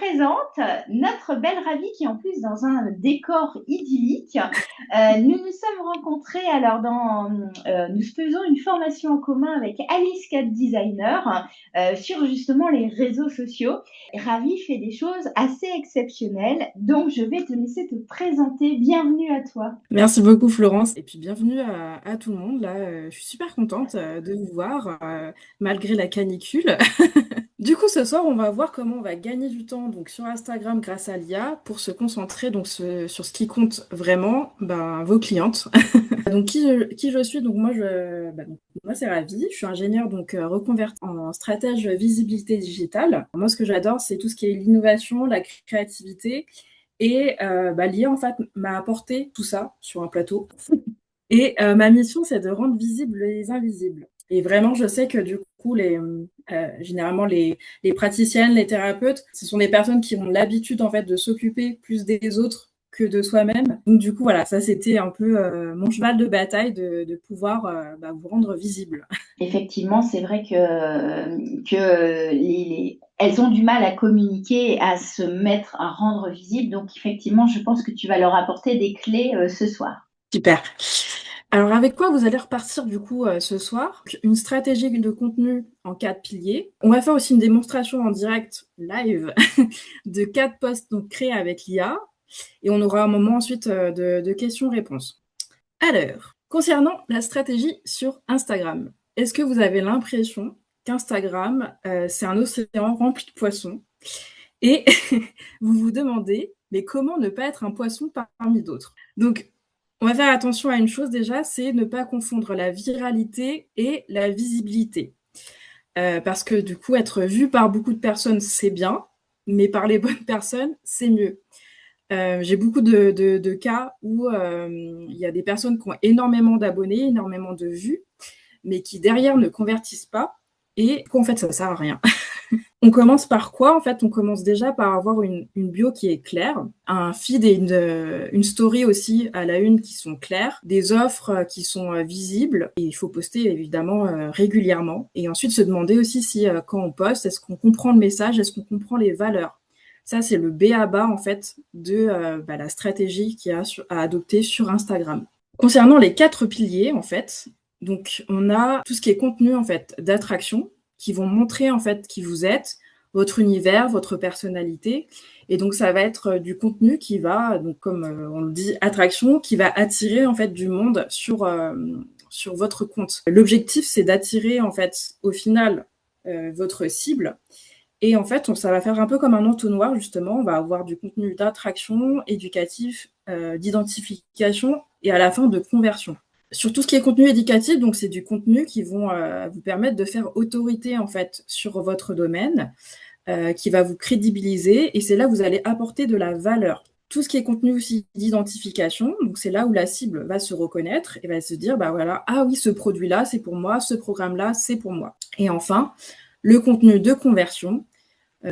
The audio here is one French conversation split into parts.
présente notre belle Ravi qui est en plus dans un décor idyllique. Nous nous sommes rencontrés nous faisons une formation en commun avec Alice Cat Designer sur justement les réseaux sociaux. Ravi fait des choses assez exceptionnelles, donc je vais te laisser te présenter. Bienvenue à toi. Merci beaucoup Florence et puis bienvenue à tout le monde. Là, je suis super contente de vous voir malgré la canicule. Du coup, ce soir, on va voir comment on va gagner du temps donc sur Instagram grâce à l'IA pour se concentrer sur ce qui compte vraiment, vos clientes. Donc qui je suis? Donc moi c'est Ravi, je suis ingénieure reconvertie en stratège visibilité digitale. Moi ce que j'adore c'est tout ce qui est l'innovation, la créativité et l'IA en fait m'a apporté tout ça sur un plateau. Et ma mission c'est de rendre visibles les invisibles. Et vraiment je sais que du coup généralement les praticiennes, les thérapeutes, ce sont des personnes qui ont l'habitude en fait de s'occuper plus des autres que de soi-même. Donc du coup, voilà, ça c'était un peu mon cheval de bataille de pouvoir vous rendre visible. Effectivement, c'est vrai que elles ont du mal à communiquer, à se mettre, à rendre visible. Donc, effectivement, je pense que tu vas leur apporter des clés ce soir. Super. Alors avec quoi vous allez repartir du coup ce soir? Une stratégie de contenu en 4 piliers. On va faire aussi une démonstration en direct live de 4 posts donc créés avec l'IA. Et on aura un moment ensuite de questions-réponses. Alors, concernant la stratégie sur Instagram, est-ce que vous avez l'impression qu'Instagram, c'est un océan rempli de poissons et vous vous demandez, mais comment ne pas être un poisson parmi d'autres? Donc, on va faire attention à une chose déjà, c'est ne pas confondre la viralité et la visibilité. Parce que du coup, être vu par beaucoup de personnes, c'est bien, mais par les bonnes personnes, c'est mieux. J'ai beaucoup de cas où il y a des personnes qui ont énormément d'abonnés, énormément de vues, mais qui derrière ne convertissent pas et qu'en fait ça sert à rien. On commence par quoi? En fait, on commence déjà par avoir une bio qui est claire, un feed et une story aussi à la une qui sont claires, des offres qui sont visibles. Et il faut poster évidemment régulièrement. Et ensuite se demander aussi si quand on poste, est-ce qu'on comprend le message, est-ce qu'on comprend les valeurs. Ça, c'est le B à bas en fait de la stratégie qu'il y a à adopter sur Instagram. Concernant les 4 piliers, en fait, donc on a tout ce qui est contenu en fait d'attraction qui vont montrer en fait qui vous êtes, votre univers, votre personnalité. Et donc ça va être du contenu qui va, donc comme on le dit, attraction, qui va attirer en fait du monde sur votre compte. L'objectif, c'est d'attirer en fait au final votre cible. Et en fait, ça va faire un peu comme un entonnoir, justement. On va avoir du contenu d'attraction, éducatif, d'identification et à la fin de conversion. Sur tout ce qui est contenu éducatif, donc c'est du contenu qui vont vous permettre de faire autorité en fait sur votre domaine, qui va vous crédibiliser et c'est là où vous allez apporter de la valeur. Tout ce qui est contenu aussi d'identification, donc c'est là où la cible va se reconnaître et va se dire bah voilà, ah oui, ce produit-là, c'est pour moi, ce programme-là, c'est pour moi. Et enfin, le contenu de conversion,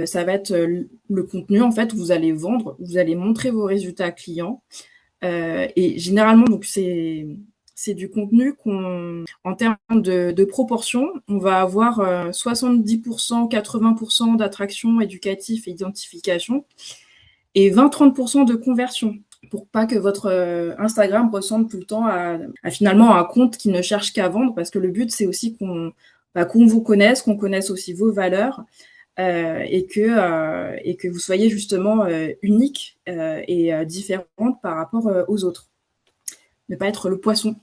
ça va être le contenu en fait où vous allez vendre, où vous allez montrer vos résultats clients. Et généralement, donc c'est du contenu en termes de proportion, on va avoir 70%, 80% d'attraction éducative et identification et 20-30% de conversion pour pas que votre Instagram ressemble tout le temps à finalement un compte qui ne cherche qu'à vendre parce que le but c'est aussi qu'on vous connaisse, qu'on connaisse aussi vos valeurs et que vous soyez justement unique et différente par rapport aux autres. Ne pas être le poisson.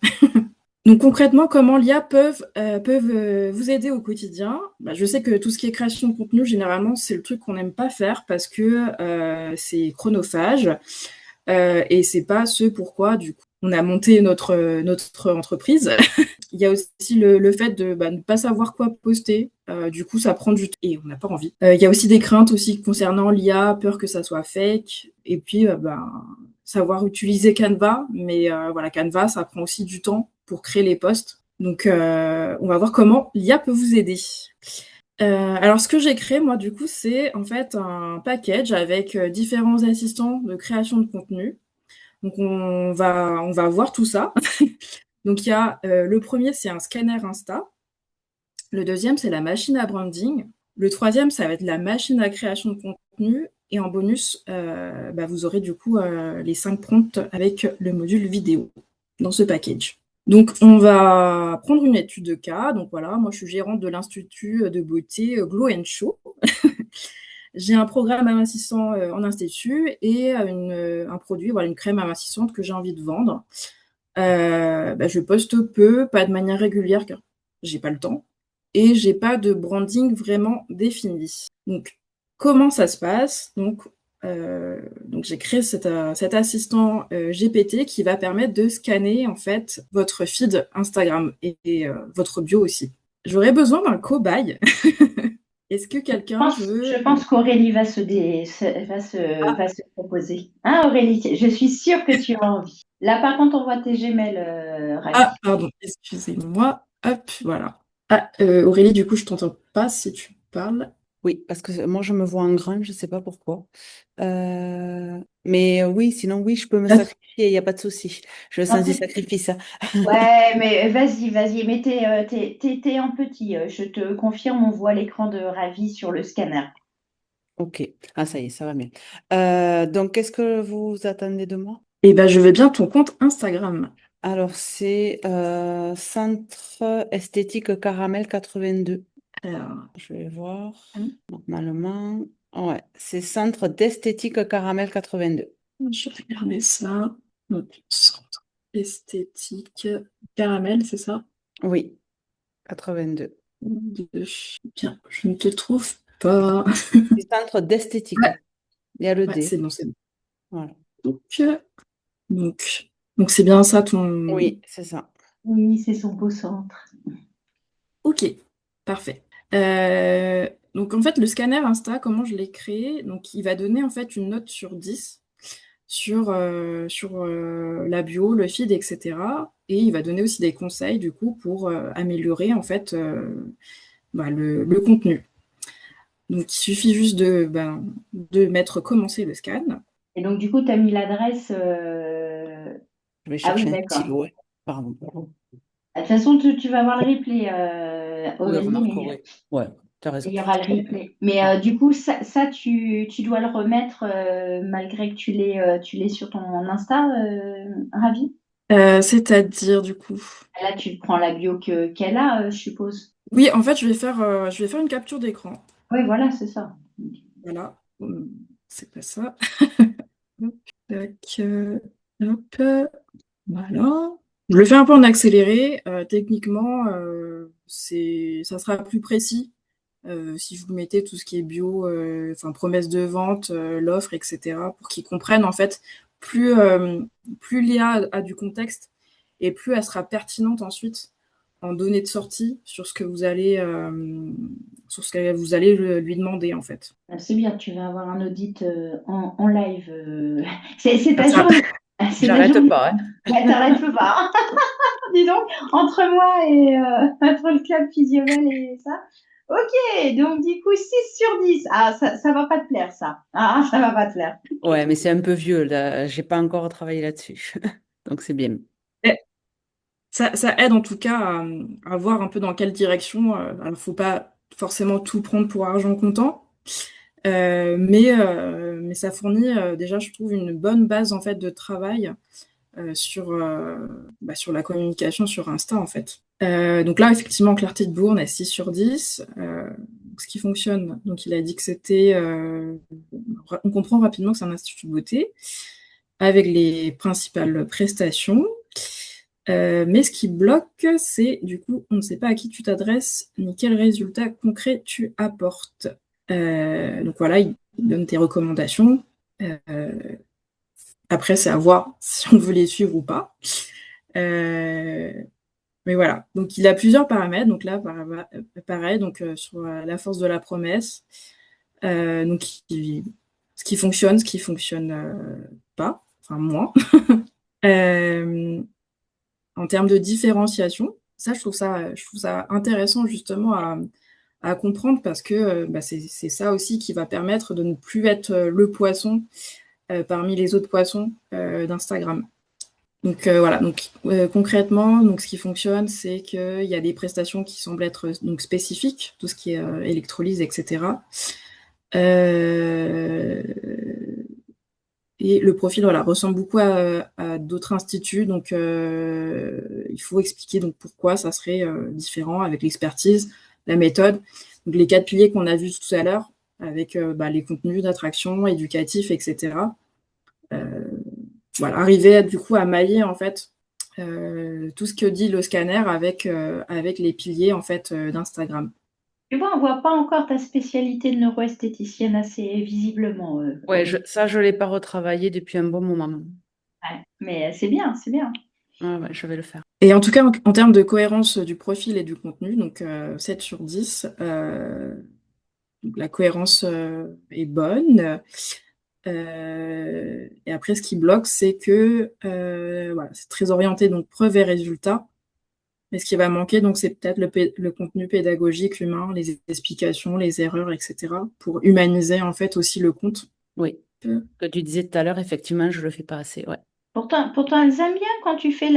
Donc concrètement, comment l'IA peuvent vous aider au quotidien? Je sais que tout ce qui est création de contenu, généralement, c'est le truc qu'on n'aime pas faire parce que c'est chronophage et c'est pas ce pourquoi du coup on a monté notre entreprise. Il y a aussi le fait de ne pas savoir quoi poster. Du coup, ça prend du temps et on n'a pas envie. Il y a aussi des craintes aussi concernant l'IA, peur que ça soit fake. Et puis, savoir utiliser Canva. Mais voilà, Canva, ça prend aussi du temps pour créer les posts. Donc, on va voir comment l'IA peut vous aider. Alors, ce que j'ai créé, moi, du coup, c'est en fait un package avec différents assistants de création de contenu. Donc, on va voir tout ça. Donc, il y a le premier, c'est un scanner Insta. Le deuxième, c'est la machine à branding. Le troisième, ça va être la machine à création de contenu. Et en bonus, vous aurez du coup les 5 prompts avec le module vidéo dans ce package. Donc, on va prendre une étude de cas. Donc voilà, moi je suis gérante de l'Institut de beauté Glow Show. J'ai un programme amincissant en institut et un produit, voilà, une crème amincissante que j'ai envie de vendre. Je poste peu, pas de manière régulière car j'ai pas le temps et j'ai pas de branding vraiment défini. Donc, comment ça se passe? Donc j'ai créé cet assistant GPT qui va permettre de scanner en fait votre feed Instagram et votre bio aussi. J'aurais besoin d'un cobaye. Est-ce que quelqu'un Je veut... pense qu'Aurélie Ah, va se proposer. Hein, Aurélie, je suis sûre que tu as envie. Là, par contre, on voit tes gemelles, Ravi. pardon, excusez-moi. Hop, voilà. Aurélie, du coup, je t'entends pas si tu parles. Oui, parce que moi, je me vois en grain, je ne sais pas pourquoi. Mais oui, sinon, oui, je peux me sacrifier, il n'y a pas de souci. Je Non, sens du sacrifice. ouais, mais vas-y, mais t'es en petit. Je te confirme, on voit l'écran de Ravi sur le scanner. Ok. Ah, ça y est, ça va mieux. Donc, qu'est-ce que vous attendez de moi? Eh ben, je veux bien ton compte Instagram. Alors, c'est Centre Esthétique Caramel 82. Alors, Je vais voir. Normalement, ouais, c'est Centre d'Esthétique Caramel 82. je vais regarder ça. Donc, centre esthétique caramel, c'est ça? Oui, 82. Bien, je ne te trouve pas. C'est Centre d'Esthétique. Il y a le Ouais, D. c'est bon, c'est bon. Voilà. Donc, donc, donc c'est bien ça ton... Oui, c'est ça. Oui, c'est son beau centre. Ok, parfait. Donc en fait, le scanner Insta, comment je l'ai créé? Donc il va donner en fait une note sur 10 sur la bio, le feed, etc. Et il va donner aussi des conseils du coup pour améliorer en fait le contenu. Donc il suffit juste de mettre commencer le scan. Et donc, du coup, tu as mis l'adresse. Je vais Ah oui, chercher un d'accord. stylo. Ouais. Pardon. De toute façon, tu vas voir le replay, Oui, Aurélie, remarque, mais ouais. Ouais, tu as il raison. y aura le replay. Mais Ouais. du coup, tu dois le remettre malgré que tu l'aies sur ton Insta, Ravi. C'est-à-dire du coup. Là, tu prends la bio qu'elle a, je suppose. Oui, en fait, je vais faire une capture d'écran. Oui, voilà, c'est ça. Voilà. C'est pas ça. Hop, tac, hop, voilà. Je le fais un peu en accéléré. Techniquement, ça sera plus précis si vous mettez tout ce qui est bio, enfin promesse de vente, l'offre, etc. pour qu'ils comprennent en fait. Plus l'IA a du contexte et plus elle sera pertinente ensuite en données de sortie sur ce que vous allez lui demander en fait. C'est bien, tu vas avoir un audit en live. C'est Ah, ta ça. journée. C'est ta J'arrête journée. pas, hein. Ouais, t'arrêtes pas. Dis donc, entre moi et entre le club Physiomel et ça. Ok, donc du coup, 6 sur 10. Ah, ça va pas te plaire, ça. Ah, ça va pas te plaire. Ouais, mais c'est un peu vieux, là. J'ai pas encore travaillé là-dessus. Donc c'est bien. Eh, ça aide en tout cas à voir un peu dans quelle direction. Alors, faut pas forcément tout prendre pour argent comptant, mais ça fournit déjà, je trouve, une bonne base en fait de travail sur la communication sur Insta en fait. Donc là, effectivement, clarté de Bourne est 6 sur 10. Ce qui fonctionne, donc il a dit que c'était... on comprend rapidement que c'est un institut de beauté avec les principales prestations. Mais ce qui bloque, c'est du coup, on ne sait pas à qui tu t'adresses ni quels résultats concrets tu apportes. Donc voilà, il donne tes recommandations. Euh, Après, c'est à voir si on veut les suivre ou pas. Euh, mais voilà, donc il a plusieurs paramètres. Donc là, pareil, donc sur la force de la promesse, donc ce qui fonctionne pas, enfin moins. Euh, En termes de différenciation, ça, je trouve ça intéressant justement à comprendre parce que c'est ça aussi qui va permettre de ne plus être le poisson parmi les autres poissons d'Instagram. Donc voilà, donc concrètement, donc ce qui fonctionne, c'est qu'il y a des prestations qui semblent être donc spécifiques, tout ce qui est électrolyse, etc. Et le profil ressemble beaucoup à d'autres instituts, donc il faut expliquer donc pourquoi ça serait différent avec l'expertise, la méthode, donc les 4 piliers qu'on a vus tout à l'heure, avec les contenus d'attraction, éducatifs, etc. Arriver du coup à mailler en fait tout ce que dit le scanner avec les piliers en fait d'Instagram. Tu vois, on voit pas encore ta spécialité de neuroesthéticienne assez visiblement. Ouais, ça, je ne l'ai pas retravaillé depuis un bon moment. Ouais, mais c'est bien, c'est bien. Ouais, je vais le faire. Et en tout cas, en termes de cohérence du profil et du contenu, donc 7 sur 10, donc la cohérence est bonne. Et après, ce qui bloque, c'est que c'est très orienté, donc preuve et résultat. Mais ce qui va manquer, donc, c'est peut-être le contenu pédagogique humain, les explications, les erreurs, etc., pour humaniser en fait aussi le compte. Oui, que tu disais tout à l'heure, effectivement, je ne le fais pas assez. Ouais. Pourtant, elles aiment bien quand tu fais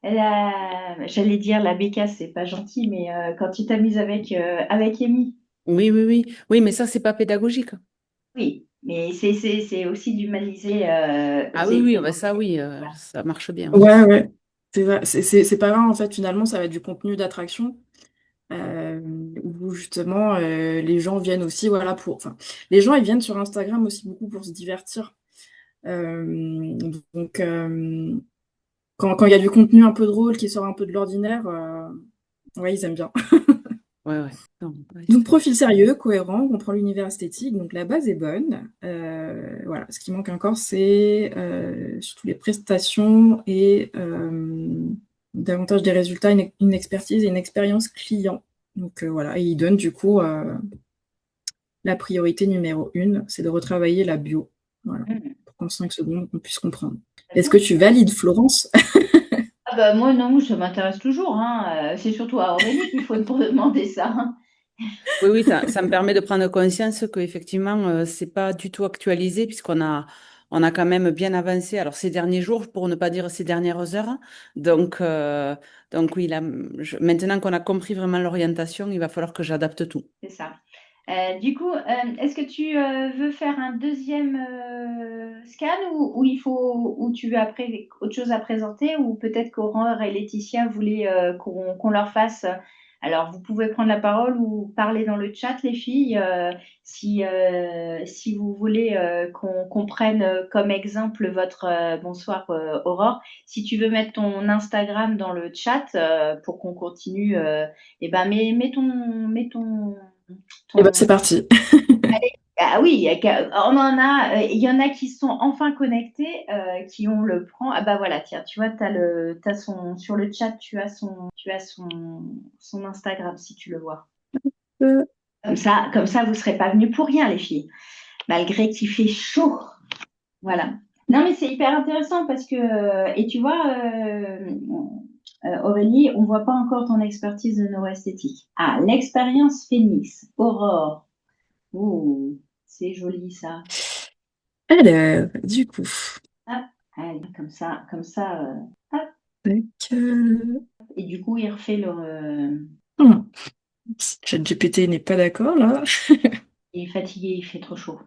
j'allais dire la bécasse, c'est pas gentil, mais quand tu t'amuses avec Amy. Oui, oui, oui. Oui, mais ça, c'est pas pédagogique. Oui, mais c'est aussi d'humaniser. Ah oui, oui, bah ça, oui, ça marche bien. Oui. Ouais. C'est pas grave, en fait, finalement, ça va être du contenu d'attraction. Où justement les gens viennent aussi les gens ils viennent sur Instagram aussi beaucoup pour se divertir. Donc quand il y a du contenu un peu drôle qui sort un peu de l'ordinaire, ouais, ils aiment bien. Ouais, ouais. Non, ouais, Donc profil sérieux, cohérent, on comprend l'univers esthétique, donc la base est bonne. Ce qui manque encore, c'est surtout les prestations et davantage des résultats, une expertise et une expérience client. Donc et il donne du coup la priorité numéro 1, c'est de retravailler la bio. Voilà, pour qu'en 5 secondes, on puisse comprendre. Est-ce que tu valides, Florence? Ah bah moi non, ça m'intéresse toujours, hein. C'est surtout à Aurélie qu'il faut demander ça, hein. Oui, oui, ça me permet de prendre conscience qu'effectivement, c'est pas du tout actualisé puisqu'on a quand même bien avancé. Alors, ces derniers jours, pour ne pas dire ces dernières heures. Donc oui, là, maintenant qu'on a compris vraiment l'orientation, il va falloir que j'adapte tout. C'est ça. Du coup, est-ce que tu veux faire un deuxième scan ou tu veux après autre chose à présenter ou peut-être qu'Aurore et Laetitia voulaient qu'on leur fasse. Alors, vous pouvez prendre la parole ou parler dans le chat, les filles, si vous voulez qu'on prenne comme exemple votre bonsoir Aurore. Si tu veux mettre ton Instagram dans le chat pour qu'on continue, mets ton Eh ben, c'est parti. ah oui, il y en a qui sont enfin connectés, qui ont le prend. Ah bah voilà, tiens, tu vois, sur le chat, tu as son Instagram si tu le vois. Comme ça, vous ne serez pas venus pour rien, les filles, malgré qu'il fait chaud. Voilà. Non, mais c'est hyper intéressant parce que, et tu vois, Aurélie, on ne voit pas encore ton expertise de neuroesthétique. Ah, l'expérience Phoenix, Aurore. Ouh, c'est joli ça. Alors, du coup, Hop, allez, comme ça. Hop. tac, Et du coup, il refait le. hmm. ChatGPT n'est pas d'accord là. Il est fatigué, il fait trop chaud.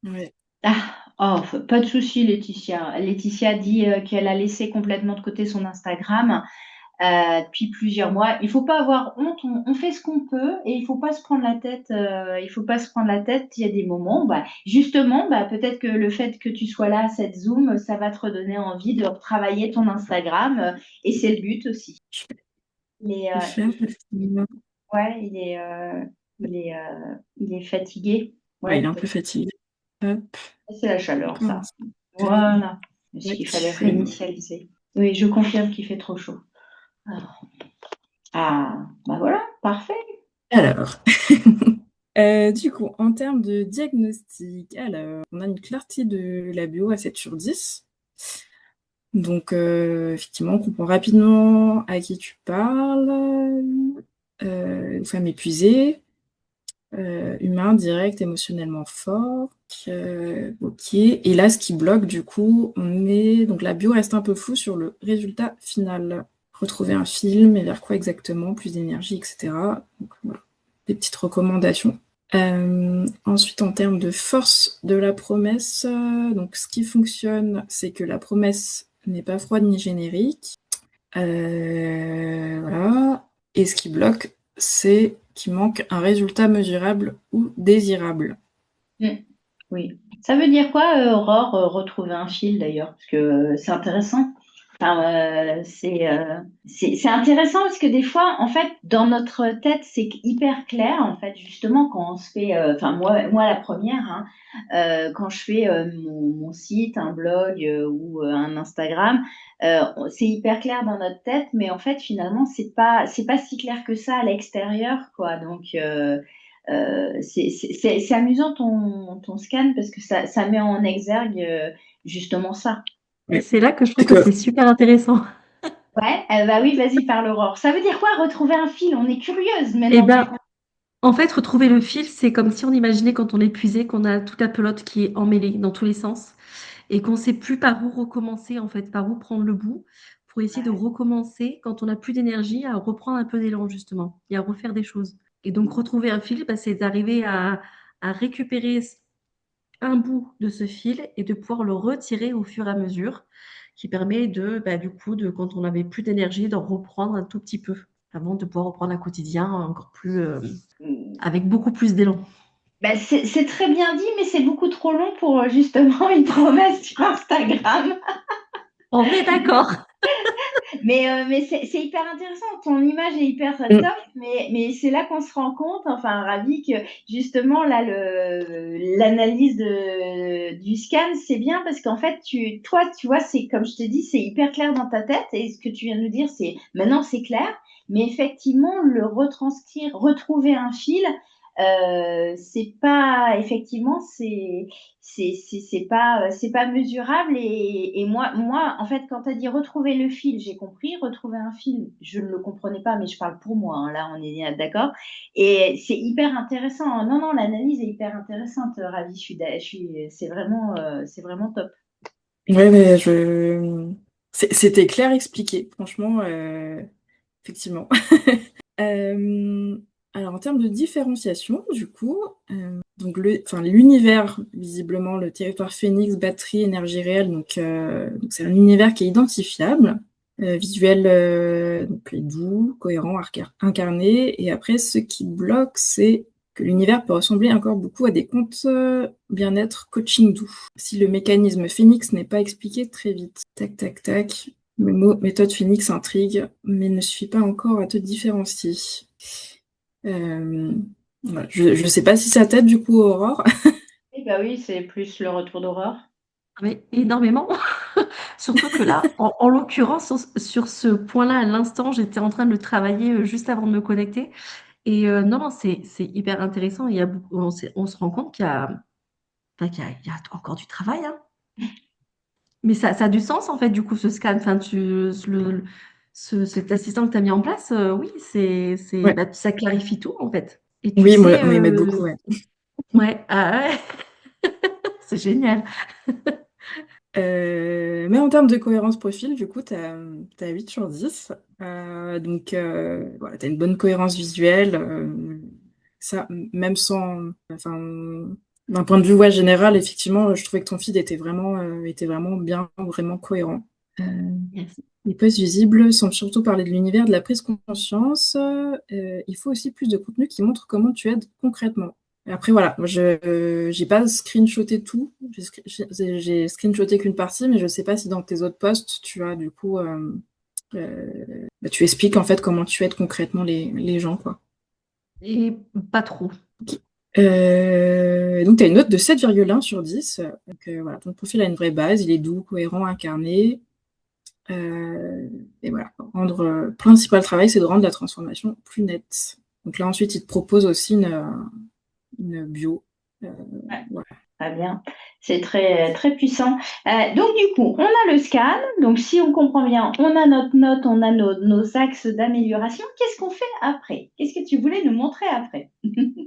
Ouais. Ah, oh, pas de souci, Laetitia. Laetitia dit qu'elle a laissé complètement de côté son Instagram depuis plusieurs mois. Il faut pas avoir honte, on fait ce qu'on peut et il faut pas se prendre la tête. Il faut pas se prendre la tête. Il y a des moments, justement, peut-être que le fait que tu sois là à cette Zoom, ça va te redonner envie de retravailler ton Instagram et c'est le but aussi. Je vais faire facilement. Ouais, il est fatigué. Ouais, Ouais, il est un peu fatigué. Hop, c'est la chaleur, ça. commence. Voilà. Est-ce qu'il fallait Tac. réinitialiser? Oui, je confirme qu'il fait trop chaud. Bah voilà, parfait. Alors, du coup, en termes de diagnostic, alors, on a une clarté de la bio à 7 sur 10. Donc, effectivement, on comprend rapidement à qui tu parles. Une femme épuisée, humain, direct, émotionnellement fort. Ok. Et là, ce qui bloque, du coup, donc la bio reste un peu floue sur le résultat final. Retrouver un film et vers quoi exactement, plus d'énergie, etc. Donc, voilà. Des petites recommandations. Ensuite, en termes de force de la promesse, donc ce qui fonctionne, c'est que la promesse n'est pas froide ni générique. Voilà. Et ce qui bloque, c'est qu'il manque un résultat mesurable ou désirable. Mm. Oui. Ça veut dire quoi, Aurore, retrouver un fil d'ailleurs? Parce que c'est intéressant. Enfin, c'est intéressant parce que des fois, en fait, dans notre tête, c'est hyper clair. En fait, justement, quand on se fait, enfin moi la première, hein, quand je fais mon site, un blog ou un Instagram, c'est hyper clair dans notre tête, mais en fait, finalement, c'est pas si clair que ça à l'extérieur, quoi. Donc c'est amusant ton scan parce que ça met en exergue justement ça. Et c'est là que je trouve C'est que que c'est super intéressant. Ouais, bah oui, vas-y, parle Aurore. Ça veut dire quoi retrouver un fil? On est curieuse Et maintenant. ben, en fait, retrouver le fil, c'est comme si on imaginait quand on est épuisé, qu'on a toute la pelote qui est emmêlée dans tous les sens et qu'on ne sait plus par où recommencer, en fait, par où prendre le bout pour essayer de recommencer quand on n'a plus d'énergie à reprendre un peu d'élan, justement, et à refaire des choses. Et donc, retrouver un fil, bah, c'est d'arriver à récupérer un bout de ce fil et de pouvoir le retirer au fur et à mesure, qui permet de, bah, du coup, quand on n'avait plus d'énergie, d'en reprendre un tout petit peu avant de pouvoir reprendre un quotidien encore plus, avec beaucoup plus d'élan. Bah, c'est très bien dit, mais c'est beaucoup trop long pour justement une promesse sur Instagram. On est d'accord. Mais c'est hyper intéressant. Ton image est hyper Mm. top, mais c'est là qu'on se rend compte, enfin, Ravi, que justement, là, l'analyse du scan, c'est bien parce qu'en fait, toi, tu vois, c'est comme je te dis, c'est hyper clair dans ta tête. Et ce que tu viens de nous dire, c'est maintenant, c'est clair. Mais effectivement, le retranscrire, retrouver un fil, c'est pas, effectivement, c'est pas mesurable et moi en fait quand tu as dit retrouver le fil j'ai compris retrouver un fil je ne le comprenais pas mais je parle pour moi hein, là on est d'accord et c'est hyper intéressant non l'analyse est hyper intéressante Ravi c'est vraiment top. Ouais, mais c'était clair expliqué, franchement, effectivement. Euh, alors, en termes de différenciation, du coup, donc l'univers, visiblement, le territoire Phénix, batterie, énergie réelle, donc c'est un univers qui est identifiable, visuel, donc est doux, cohérent, incarné, et après, ce qui bloque, c'est que l'univers peut ressembler encore beaucoup à des contes bien-être coaching doux. Si le mécanisme Phénix n'est pas expliqué très vite. Tac, tac, tac. Le mot méthode Phoenix intrigue, mais ne suffit pas encore à te différencier. Euh, voilà. Je ne sais pas si ça t'aide du coup, Aurore. Et bah oui c'est plus le retour d'horreur. Mais énormément. Surtout que là, en l'occurrence, sur ce point-là, à l'instant, j'étais en train de le travailler juste avant de me connecter. Et non, c'est hyper intéressant. Il y a on se rend compte qu'il y a, enfin, il y a encore du travail, hein. Mais ça a du sens, en fait, du coup, ce scan. Enfin, cet assistant que tu as mis en place, oui, Ouais. bah, ça clarifie tout, en fait. Et tu Oui, sais, moi, ils m'aident beaucoup, ouais. ouais, ah ouais, c'est génial. Mais en termes de cohérence profil, du coup, tu as 8 sur 10. Voilà, tu as une bonne cohérence visuelle. Ça, même sans. Enfin, d'un point de vue ouais, général, effectivement, je trouvais que ton feed était vraiment bien, vraiment cohérent. Euh, Yes. les posts visibles semblent surtout parler de l'univers de la prise de conscience. Il faut aussi plus de contenu qui montre comment tu aides concrètement. Après, voilà, moi, je n'ai pas screenshoté tout. J'ai screenshoté qu'une partie, mais je ne sais pas si dans tes autres posts, tu as du coup, bah, tu expliques en fait comment tu aides concrètement les gens, quoi. Et pas trop. Donc, tu as une note de 7,1 sur 10. Donc, voilà, ton profil a une vraie base, il est doux, cohérent, incarné. Et voilà, principal travail, c'est de rendre la transformation plus nette. Donc là, ensuite, il te propose aussi une bio. Ouais. Voilà. Très bien, c'est très, très puissant. Donc, du coup, on a le scan. Donc, si on comprend bien, on a notre note, on a nos axes d'amélioration. Qu'est-ce qu'on fait après? Qu'est-ce que tu voulais nous montrer après?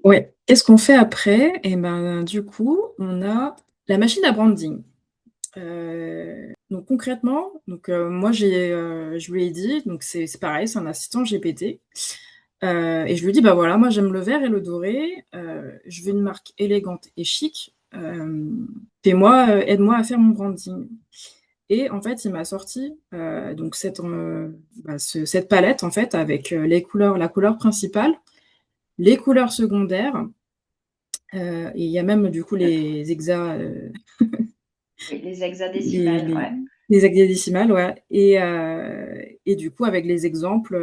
Ouais. Qu'est-ce qu'on fait après? Et ben, du coup, on a la machine à branding. Donc concrètement, moi je lui ai dit, donc c'est pareil, c'est un assistant GPT. Et je lui dis, bah voilà, moi j'aime le vert et le doré, je veux une marque élégante et chic, aide-moi à faire mon branding. Et en fait, il m'a sorti donc cette palette en fait avec la couleur principale, les couleurs secondaires, et il y a même du coup les Oui, les les, hexadécimales, les, ouais. les hexadécimales, ouais. Et du coup, avec les exemples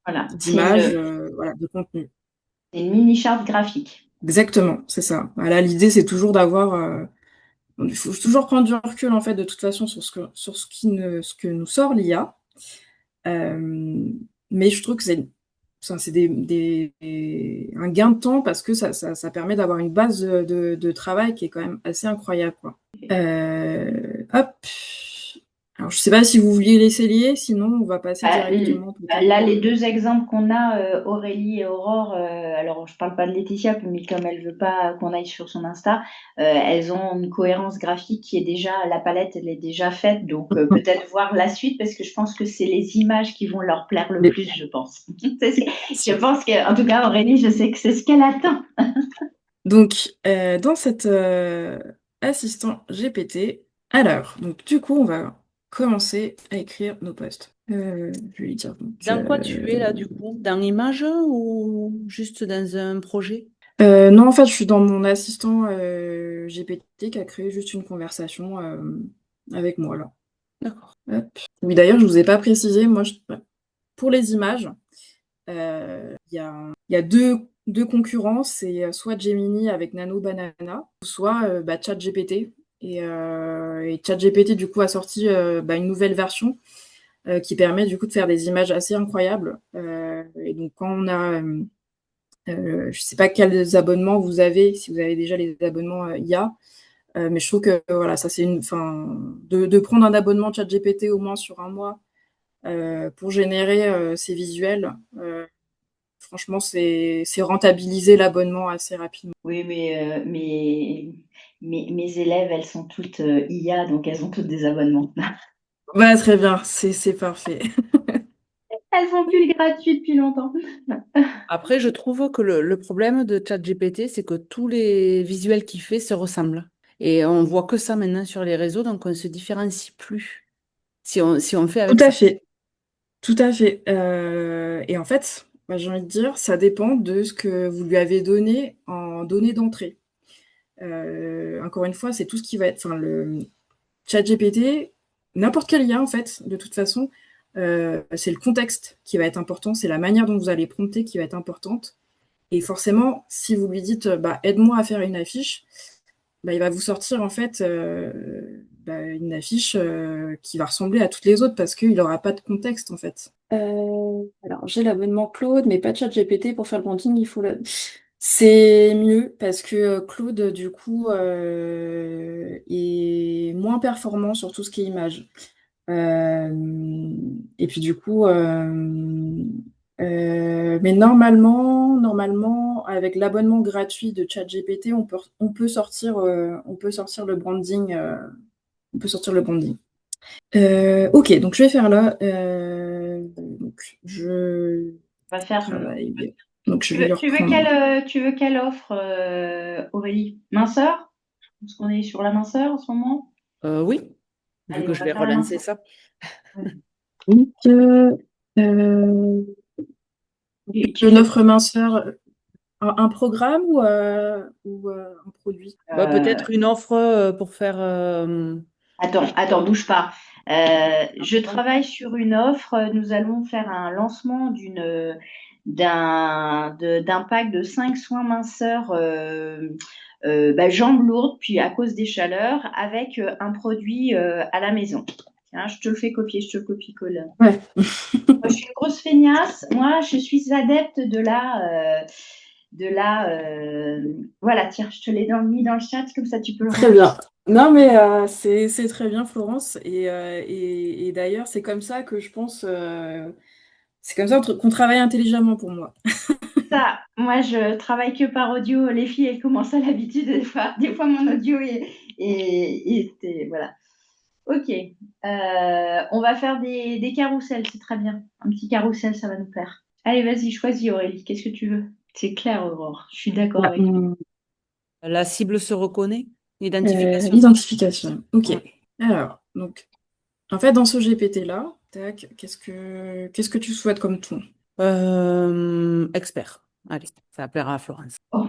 Voilà, d'images, voilà, de contenu. c'est une mini charte graphique. Exactement, c'est ça. Voilà, l'idée, c'est toujours d'avoir. Il faut toujours prendre du recul, en fait, de toute façon, sur ce que nous sort l'IA. Mais je trouve que c'est un gain de temps parce que ça permet d'avoir une base de travail qui est quand même assez incroyable, quoi. Hop. Alors, je sais pas si vous vouliez l'essayer, sinon on va passer directement peut-être. Là, les deux exemples qu'on a, Aurélie et Aurore, alors je parle pas de Laetitia, mais comme elle veut pas qu'on aille sur son Insta, elles ont une cohérence graphique qui est déjà, la palette, elle est déjà faite, donc peut-être voir la suite, parce que je pense que c'est les images qui vont leur plaire le plus, je pense. Je pense que, en tout cas, Aurélie, je sais que c'est ce qu'elle attend. Donc, dans cet assistant GPT, alors, donc du coup, on va commencer à écrire nos posts. Je vais lui dire donc. Dans quoi tu es là, du coup? Dans l'image ou juste dans un projet? Non, en fait, je suis dans mon assistant GPT qui a créé juste une conversation avec moi là. D'accord. Hop. Oui, d'ailleurs, je vous ai pas précisé, moi, pour les images, il y a deux concurrents, c'est soit Gemini avec Nano Banana, soit ChatGPT. Et ChatGPT, du coup, a sorti une nouvelle version qui permet, du coup, de faire des images assez incroyables. Et donc, quand on a... je sais pas quels abonnements vous avez, si vous avez déjà les abonnements IA, mais je trouve que voilà, ça c'est de prendre un abonnement ChatGPT au moins sur un mois pour générer ces visuels. Franchement, c'est rentabiliser l'abonnement assez rapidement. Oui, mais mes élèves, elles sont toutes IA, donc elles ont toutes des abonnements. Bah, très bien, c'est parfait. Elles font plus le gratuit depuis longtemps. Après, je trouve que le problème de ChatGPT, c'est que tous les visuels qu'il fait se ressemblent. Et on voit que ça maintenant sur les réseaux, donc on ne se différencie plus si on fait Tout avec à ça. fait, tout à fait. Et en fait, bah, j'ai envie de dire, ça dépend de ce que vous lui avez donné en données d'entrée. Encore une fois, c'est tout ce qui va être, enfin, le ChatGPT, n'importe quel IA en fait, de toute façon, c'est le contexte qui va être important, c'est la manière dont vous allez prompter qui va être importante. Et forcément, si vous lui dites, aide-moi à faire une affiche, il va vous sortir en fait une affiche qui va ressembler à toutes les autres parce qu'il n'aura pas de contexte en fait. Alors, j'ai l'abonnement Claude, mais pas ChatGPT pour faire le branding, il faut le. C'est mieux parce que Claude, du coup, est moins performant sur tout ce qui est image. Et puis du coup, mais normalement, avec l'abonnement gratuit de ChatGPT, on peut sortir le branding. On peut sortir le branding. Ok, donc je vais faire là. Donc je On va faire. travaille bien. Donc je vais le Tu veux reprendre. tu veux quelle offre, Aurélie? Minceur? Parce qu'on est sur la minceur en ce moment. Oui, vu Allez, que on je va vais faire la relancer minceur. ça. Donc, euh, Tu une fais. offre minceur, un programme ou un produit? Bah, euh, peut-être une offre pour faire. Attends, bouge pas. Je travaille sur une offre. Nous allons faire un lancement d'un pack de 5 soins minceurs jambes lourdes, puis à cause des chaleurs, avec un produit à la maison. Tiens, je te le fais copier, je te le copie-colle. Ouais. Moi, je suis une grosse feignasse. Moi, je suis adepte voilà, tiens, je te l'ai mis dans le chat, comme ça tu peux le Très regarder. bien. Non, mais c'est très bien, Florence. Et d'ailleurs, c'est comme ça que je pense. C'est comme ça qu'on travaille intelligemment pour moi. Ça, moi, je travaille que par audio. Les filles, elles commencent à l'habitude. Des fois, mon audio voilà. Ok. On va faire des carousels, c'est très bien. Un petit carrousel, ça va nous plaire. Allez, vas-y, choisis Aurélie. Qu'est-ce que tu veux? C'est clair, Aurore. Je suis d'accord avec toi. La cible se reconnaît? Identification. Identification. Ok. Ouais. Alors, donc, en fait, dans ce GPT-là, tac, qu'est-ce que tu souhaites comme ton? Expert. Allez, ça plaira à Florence. Oh.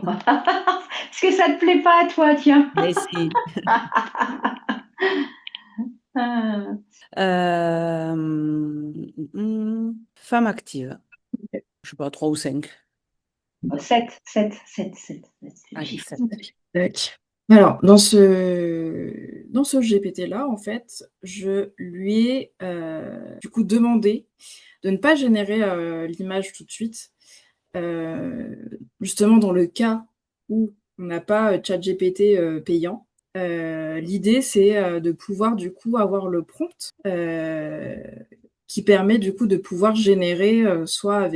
Est-ce que ça te plaît pas à toi, tiens? Mais si. Ah. Femme active. Je sais pas, 3 ou 5. 7, 7, 7, 7. C'est le Allez, chiffre. 7. Tac. Alors, dans ce GPT-là, en fait, je lui ai du coup demandé de ne pas générer l'image tout de suite. Justement, dans le cas où on n'a pas ChatGPT payant, l'idée, c'est de pouvoir du coup avoir le prompt qui permet du coup de pouvoir générer soit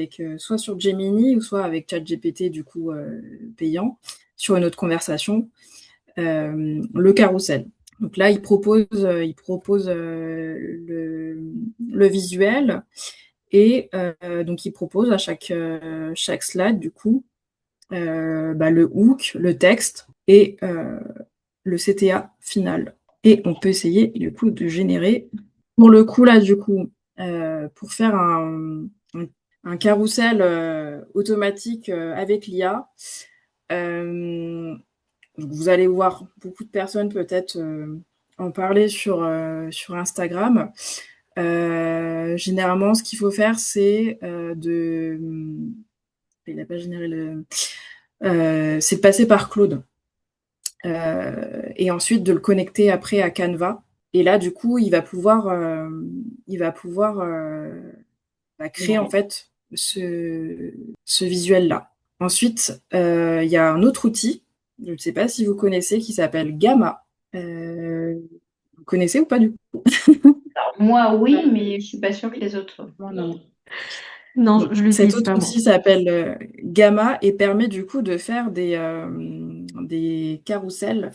sur Gemini ou soit avec ChatGPT du coup payant sur une autre conversation le carrousel. Donc là, il propose le visuel et donc il propose à chaque slide du coup le hook, le texte et le CTA final. Et on peut essayer du coup de générer. Pour le coup là du coup, pour faire un carrousel automatique avec l'IA, vous allez voir beaucoup de personnes peut-être en parler sur Instagram. Généralement, ce qu'il faut faire, c'est il n'a pas généré c'est de passer par Claude. Et ensuite de le connecter après à Canva. Et là, du coup, il va pouvoir créer en fait ce visuel-là. Ensuite, il y a un autre outil, je ne sais pas si vous connaissez, qui s'appelle Gamma. Vous connaissez ou pas du coup? Alors, moi, oui, mais je suis pas sûre que les autres. Non. Non, Donc, je cet l'utilise autre pas, moi. outil s'appelle Gamma et permet du coup de faire des carousels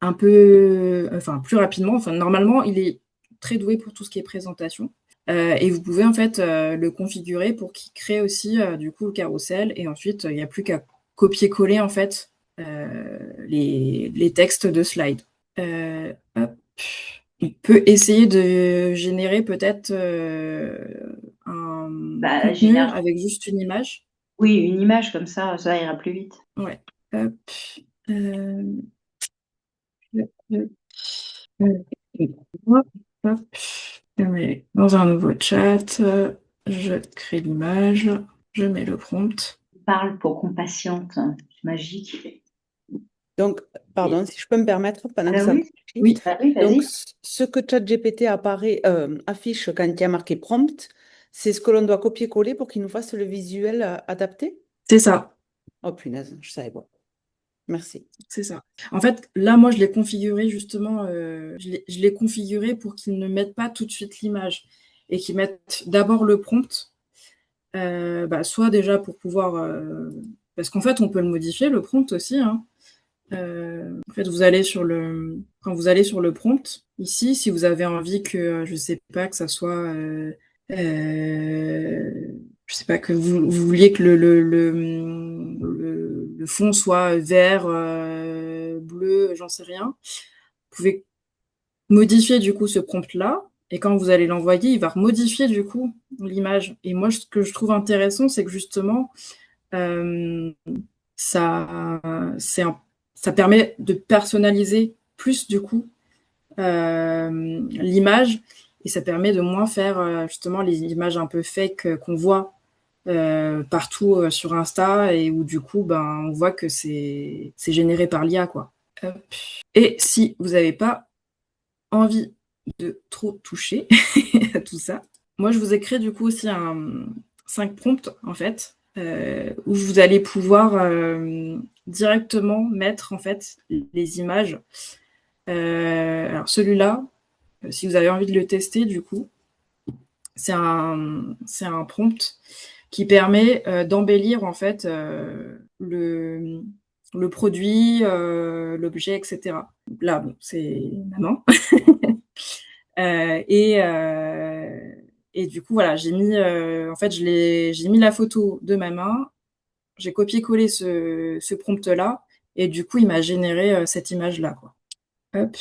un peu, enfin plus rapidement. Enfin, normalement, il est très doué pour tout ce qui est présentation. Et vous pouvez en fait le configurer pour qu'il crée aussi du coup le carrousel. Et ensuite, il n'y a plus qu'à copier-coller en fait les textes de slide. Hop. On peut essayer de générer peut-être un Bah, contenu général. avec juste une image. Oui, une image comme ça ira plus vite. Ouais. Hop. Euh, hop. Je mets dans un nouveau chat. Je crée l'image. Je mets le prompt. Parle pour qu'on patiente. C'est magique. Donc, pardon, si je peux me permettre, pendant que Ah ça oui, réfléchit. Oui, bah oui, Donc, vas-y. ce que ChatGPT affiche quand il y a marqué prompt, c'est ce que l'on doit copier-coller pour qu'il nous fasse le visuel adapté? c'est ça. Oh punaise, je savais pas. Merci. C'est ça. En fait, là, moi, je l'ai configuré justement, je l'ai configuré pour qu'il ne mette pas tout de suite l'image et qu'il mette d'abord le prompt, soit déjà pour pouvoir, parce qu'en fait, on peut le modifier, le prompt aussi, hein. En fait, quand vous allez sur le prompt, ici, si vous avez envie que, je sais pas, que ça soit, je sais pas, que vous vouliez que le fond soit vert, bleu, j'en sais rien, vous pouvez modifier du coup ce prompt-là, et quand vous allez l'envoyer, il va remodifier du coup l'image. Et moi, ce que je trouve intéressant, c'est que justement, euh, ça, c'est un- ça permet de personnaliser plus du coup l'image et ça permet de moins faire justement les images un peu fake qu'on voit partout sur Insta et où du coup ben on voit que c'est généré par l'IA quoi. Hop. Et si vous n'avez pas envie de trop toucher à tout ça, moi je vous ai créé du coup aussi un 5 prompts en fait où vous allez pouvoir directement mettre en fait les images. Alors celui-là, si vous avez envie de le tester, du coup, c'est un prompt qui permet d'embellir en fait le produit, l'objet, etc. Là, bon, c'est maman. Et Et du coup, voilà, en fait, j'ai mis la photo de ma main, j'ai copié-collé ce prompt-là, et du coup, il m'a généré cette image-là, quoi. Hop.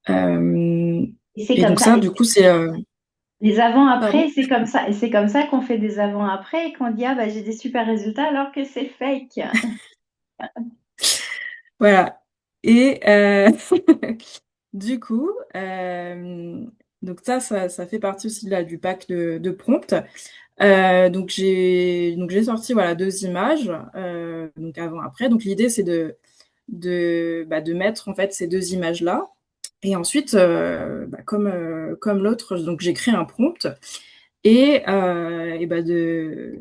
Et c'est Et comme donc ça. ça, du coup, c'est... Les avant-après, Pardon? c'est comme ça. Et c'est comme ça qu'on fait des avant-après et qu'on dit, ah bah j'ai des super résultats alors que c'est fake. Voilà. Et du coup, donc ça fait partie aussi là, du pack de prompts. Donc j'ai sorti voilà 2 images, donc avant-après. Donc l'idée c'est de mettre en fait ces 2 images-là. Et ensuite, comme l'autre, donc j'ai créé un prompt et de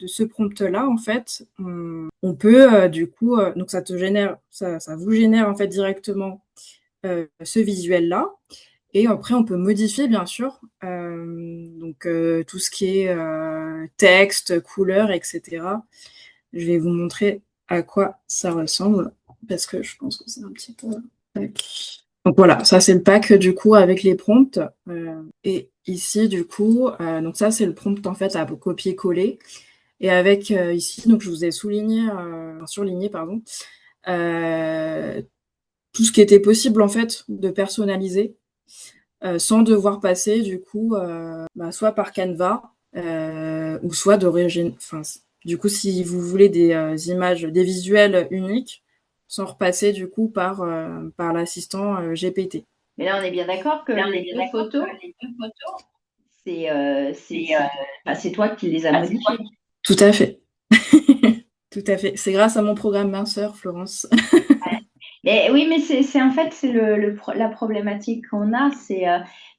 ce prompt-là, en fait, on peut du coup, donc ça vous génère en fait directement ce visuel-là. Et après, on peut modifier, bien sûr, donc tout ce qui est texte, couleur, etc. Je vais vous montrer à quoi ça ressemble, parce que je pense que c'est un petit peu... Tac. Donc voilà, ça c'est le pack du coup avec les prompts. Et ici, du coup, donc ça c'est le prompt en fait à copier-coller. Et avec ici, donc je vous ai surligné, pardon, euh, tout ce qui était possible en fait de personnaliser sans devoir passer du coup soit par Canva ou soit d'origine. Enfin, du coup, si vous voulez des images, des visuels uniques, sans repasser du coup par l'assistant GPT. Mais là, on est bien d'accord que les deux photos, c'est toi qui les as modifiées. Tout à fait. Tout à fait. C'est grâce à mon programme Minceur, Florence. Mais oui, mais c'est en fait c'est la problématique qu'on a, c'est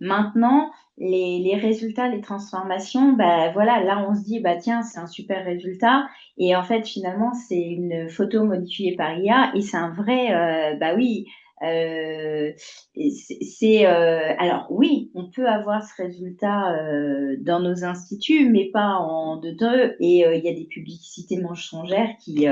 maintenant les résultats, les transformations, bah voilà, là on se dit bah tiens c'est un super résultat et en fait finalement c'est une photo modifiée par IA et c'est un vrai bah oui alors oui on peut avoir ce résultat dans nos instituts mais pas en deux et il y a des publicités mensongères qui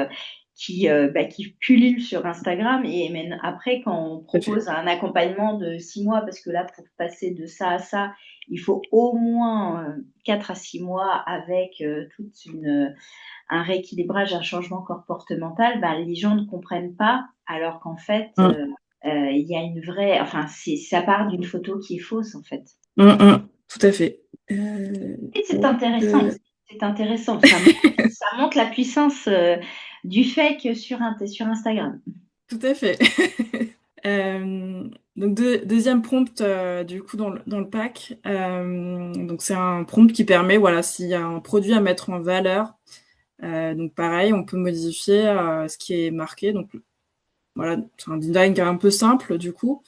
pullulent sur Instagram. Et même après, quand on propose un accompagnement de 6 mois, parce que là, pour passer de ça à ça, il faut au moins 4 à 6 mois avec un rééquilibrage, un changement comportemental, bah, les gens ne comprennent pas, alors qu'en fait, il y a une vraie... Enfin, ça part d'une photo qui est fausse, en fait. Tout à fait. Et c'est intéressant. C'est intéressant. Ça montre la puissance du fake sur Instagram. Tout à fait. Donc deuxième prompt du coup dans le pack. Donc c'est un prompt qui permet, voilà, s'il y a un produit à mettre en valeur, donc pareil, on peut modifier ce qui est marqué. Donc voilà, c'est un design un peu simple du coup,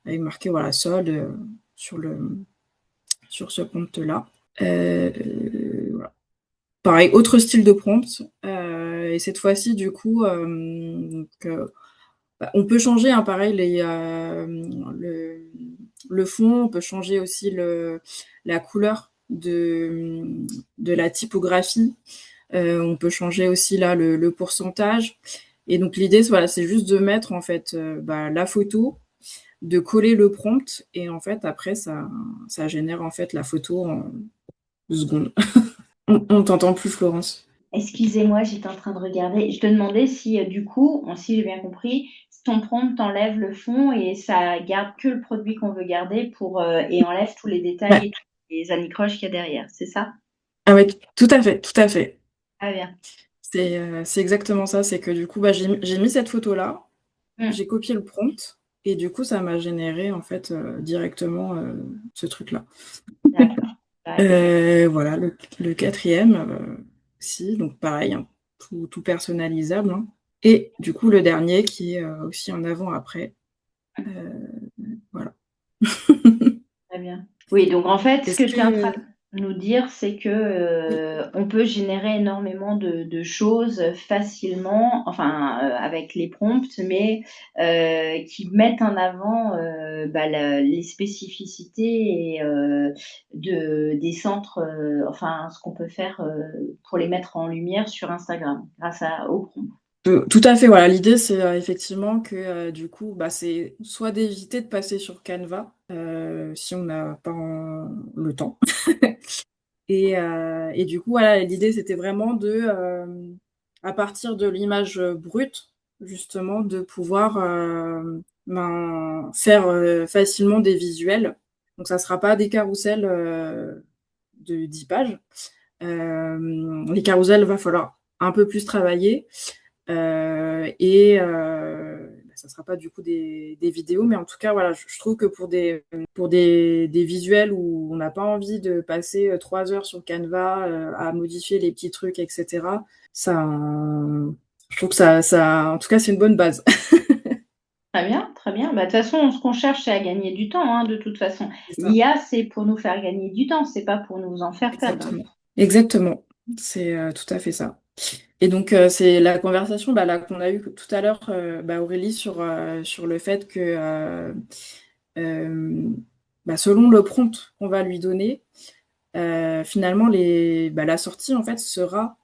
avec marqué voilà solde sur ce prompt-là. Voilà. Pareil, autre style de prompt. Et cette fois-ci, du coup, on peut changer, hein, pareil, le fond, on peut changer aussi la couleur de la typographie. On peut changer aussi là le pourcentage. Et donc l'idée, voilà, c'est juste de mettre en fait la photo, de coller le prompt, et en fait après ça génère en fait la photo en 2 secondes. On t'entend plus, Florence. Excusez-moi, j'étais en train de regarder. Je te demandais si, du coup, si j'ai bien compris, ton prompt t'enlève le fond et ça garde que le produit qu'on veut garder et enlève tous les détails Ouais. et tous les anicroches qu'il y a derrière. C'est ça? Ah ouais, tout à fait, tout à fait. Ah bien. C'est exactement ça. C'est que du coup, j'ai mis cette photo-là, j'ai copié le prompt, et du coup, ça m'a généré en fait directement ce truc-là. D'accord. Voilà, le quatrième aussi, donc pareil, hein, tout personnalisable, hein. Et du coup, le dernier qui est aussi en avant-après. Voilà. Très bien. Oui, donc en fait, ce Est-ce que tu es en train que... de nous dire, c'est que on peut générer énormément de choses facilement, enfin avec les prompts, mais qui mettent en avant les spécificités des centres, enfin ce qu'on peut faire pour les mettre en lumière sur Instagram grâce aux prompts. Tout à fait, voilà. L'idée, c'est effectivement que du coup, c'est soit d'éviter de passer sur Canva si on n'a pas le temps, Et du coup, voilà, l'idée, c'était vraiment à partir de l'image brute, justement, de pouvoir faire facilement des visuels. Donc, ça ne sera pas des carousels de 10 pages. Les carousels, va falloir un peu plus travailler. Ça ne sera pas du coup des vidéos, mais en tout cas, voilà, je trouve que pour des visuels où on n'a pas envie de passer 3 heures sur Canva à modifier les petits trucs, etc., ça, je trouve que en tout cas, c'est une bonne base. Très bien, très bien. Bah, de toute façon, ce qu'on cherche, c'est à gagner du temps, hein, de toute façon. C'est ça. L'IA, c'est pour nous faire gagner du temps, c'est pas pour nous en faire perdre. Exactement. Exactement. C'est tout à fait ça. Et donc, c'est la conversation là, qu'on a eue tout à l'heure, Aurélie, sur le fait que euh, selon le prompt qu'on va lui donner, finalement, la sortie en fait sera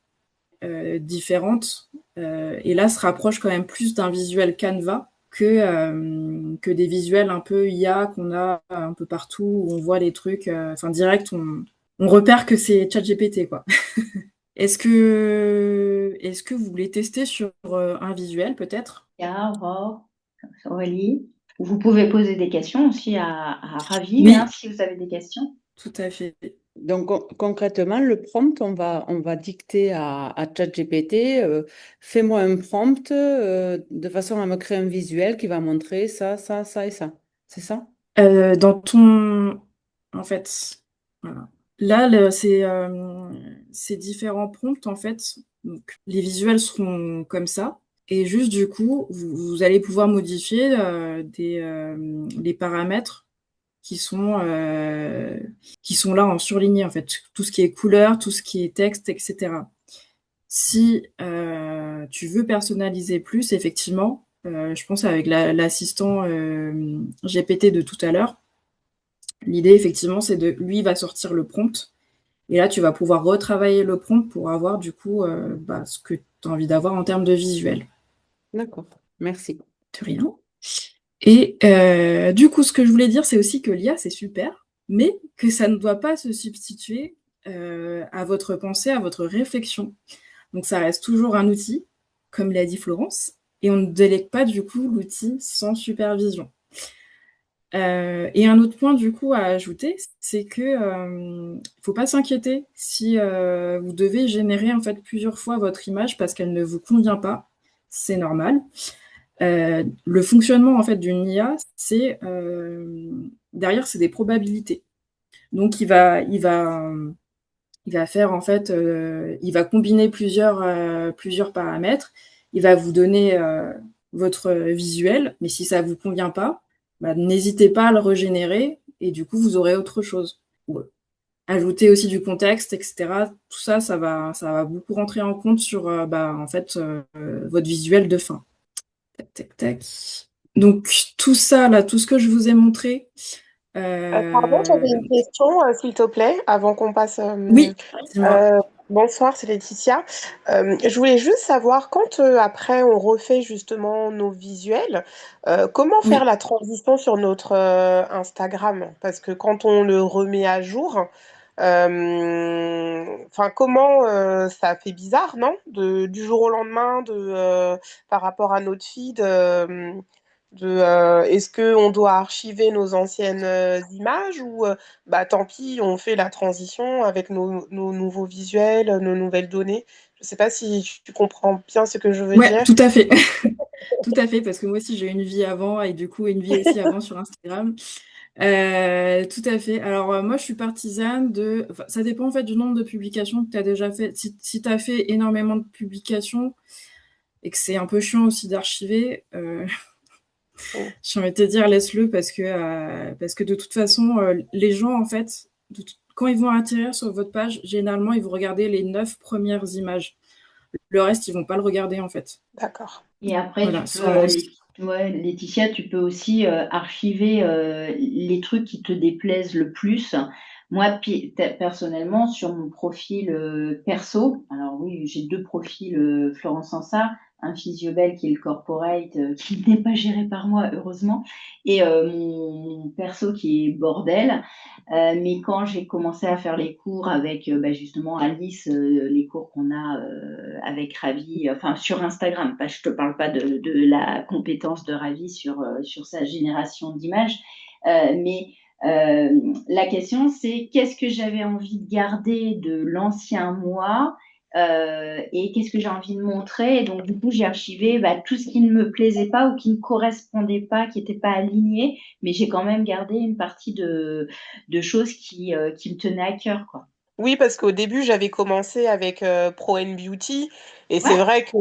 différente et là se rapproche quand même plus d'un visuel Canva que des visuels un peu IA qu'on a un peu partout où on voit les trucs, direct, on repère que c'est ChatGPT, quoi. Est-ce que vous voulez tester sur un visuel, peut-être? Aurore, Aurélie, vous pouvez poser des questions aussi à Ravi, hein, Oui, si vous avez des questions. tout à fait. Donc concrètement, le prompt, on va dicter à ChatGPT, fais-moi un prompt de façon à me créer un visuel qui va montrer ça, ça, ça et ça. C'est ça? Dans ton... En fait, voilà. Là, ces différents prompts, en fait, donc, les visuels seront comme ça. Et juste, du coup, vous allez pouvoir modifier les paramètres qui sont, euh, qui sont là en surligné, en fait. Tout ce qui est couleur, tout ce qui est texte, etc. Si tu veux personnaliser plus, effectivement, je pense avec l'assistant GPT de tout à l'heure, l'idée, effectivement, c'est lui va sortir le prompt. Et là, tu vas pouvoir retravailler le prompt pour avoir, du coup, ce que tu as envie d'avoir en termes de visuel. D'accord. Merci. De rien. Et du coup, ce que je voulais dire, c'est aussi que l'IA, c'est super, mais que ça ne doit pas se substituer à votre pensée, à votre réflexion. Donc, ça reste toujours un outil, comme l'a dit Florence, et on ne délègue pas, du coup, l'outil sans supervision. Et un autre point du coup à ajouter, c'est que faut pas s'inquiéter si vous devez générer en fait plusieurs fois votre image parce qu'elle ne vous convient pas, c'est normal. Le fonctionnement en fait d'une IA, c'est derrière c'est des probabilités. Donc il va faire en fait, il va combiner plusieurs paramètres. Il va vous donner votre visuel, mais si ça vous convient pas, n'hésitez pas à le régénérer et du coup vous aurez autre chose. Ouais. Ajouter aussi du contexte, etc. Tout ça, ça va beaucoup rentrer en compte sur en fait votre visuel de fin. Tac, tac, tac. Donc tout ça là, tout ce que je vous ai montré. Pardon, j'avais euh, une question, s'il te plaît, avant qu'on passe. Oui, dis-moi. Bonsoir, c'est Laetitia. Je voulais juste savoir, quand après on refait justement nos visuels, comment faire Oui. la transition sur notre Instagram? Parce que quand on le remet à jour, enfin, comment ça fait bizarre, non? Du jour au lendemain, par rapport à notre feed. Est-ce qu'on doit archiver nos anciennes images ou bah tant pis, on fait la transition avec nos nouveaux visuels, nos nouvelles données. Je ne sais pas si tu comprends bien ce que je veux Ouais, dire. tout à fait. Tout à fait, parce que moi aussi j'ai une vie avant et du coup une vie aussi avant sur Instagram. Tout à fait. Alors moi je suis partisane enfin, ça dépend en fait du nombre de publications que tu as déjà fait. Si tu as fait énormément de publications et que c'est un peu chiant aussi d'archiver, Mm. j'ai envie de te dire laisse-le parce que de toute façon les gens en fait quand ils vont atterrir sur votre page, généralement ils vont regarder les 9 premières images. Le reste ils vont pas le regarder en fait. D'accord. Et après, Voilà, tu peux, ouais, Laetitia, tu peux aussi archiver les trucs qui te déplaisent le plus. Moi, personnellement, sur mon profil perso, alors oui, j'ai deux profils Florence Sansa, un Physiobel qui est le corporate, qui n'est pas géré par moi, heureusement, et mon perso qui est bordel. Mais quand j'ai commencé à faire les cours avec justement Alice, les cours qu'on a avec Ravi, enfin sur Instagram, je te parle pas de la compétence de Ravi sur sa génération d'images, mais la question c'est qu'est-ce que j'avais envie de garder de l'ancien moi et qu'est-ce que j'ai envie de montrer. Et donc, du coup, j'ai archivé tout ce qui ne me plaisait pas ou qui ne correspondait pas, qui n'était pas aligné, mais j'ai quand même gardé une partie de choses qui me tenaient à cœur, quoi. Oui, parce qu'au début, j'avais commencé avec Pro and Beauty et c'est Ouais, vrai que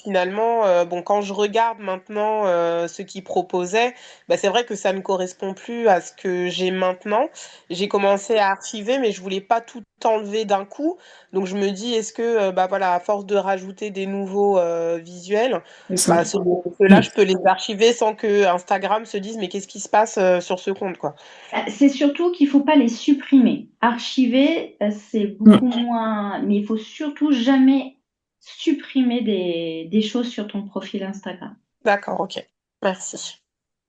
finalement, bon, quand je regarde maintenant ce qu'ils proposaient, bah, c'est vrai que ça ne correspond plus à ce que j'ai maintenant. J'ai commencé à archiver, mais je voulais pas tout enlever d'un coup. Donc je me dis, est-ce que, bah voilà, à force de rajouter des nouveaux visuels, C'est ça. bah, ceux-là, je peux les archiver sans que Instagram se dise, mais qu'est-ce qui se passe sur ce compte, quoi. c'est surtout qu'il ne faut pas les supprimer. Archiver, c'est beaucoup moins, mais il faut surtout jamais supprimer des choses sur ton profil Instagram. D'accord, ok. Merci.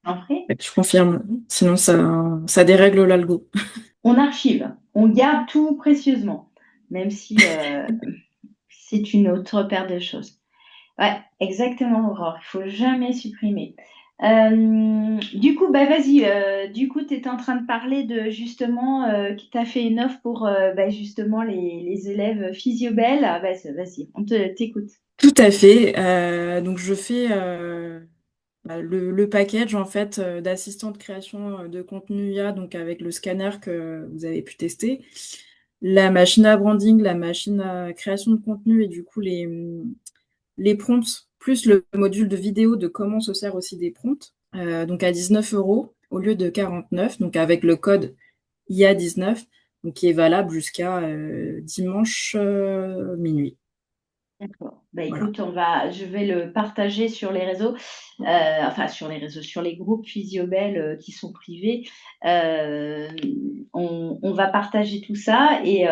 En vrai, Je confirme. Sinon, ça dérègle l'algo. on archive, on garde tout précieusement, même si c'est une autre paire de choses. Ouais, exactement, Aurore. Il faut jamais supprimer. Du coup, vas-y. Du coup, tu étais en train de parler de justement que tu as fait une offre pour justement les élèves Physiobel. Ah, vas-y, t'écoute. Tout à fait. Donc, je fais le package en fait d'assistant de création de contenu IA, donc avec le scanner que vous avez pu tester, la machine à branding, la machine à création de contenu et du coup les prompts, plus le module de vidéo de comment se sert aussi des prompts, donc à 19 € au lieu de 49, donc avec le code IA19, donc qui est valable jusqu'à dimanche minuit. D'accord. Voilà. Écoute, je vais le partager sur les réseaux, sur les réseaux, sur les groupes Physiobel qui sont privés. On va partager tout ça et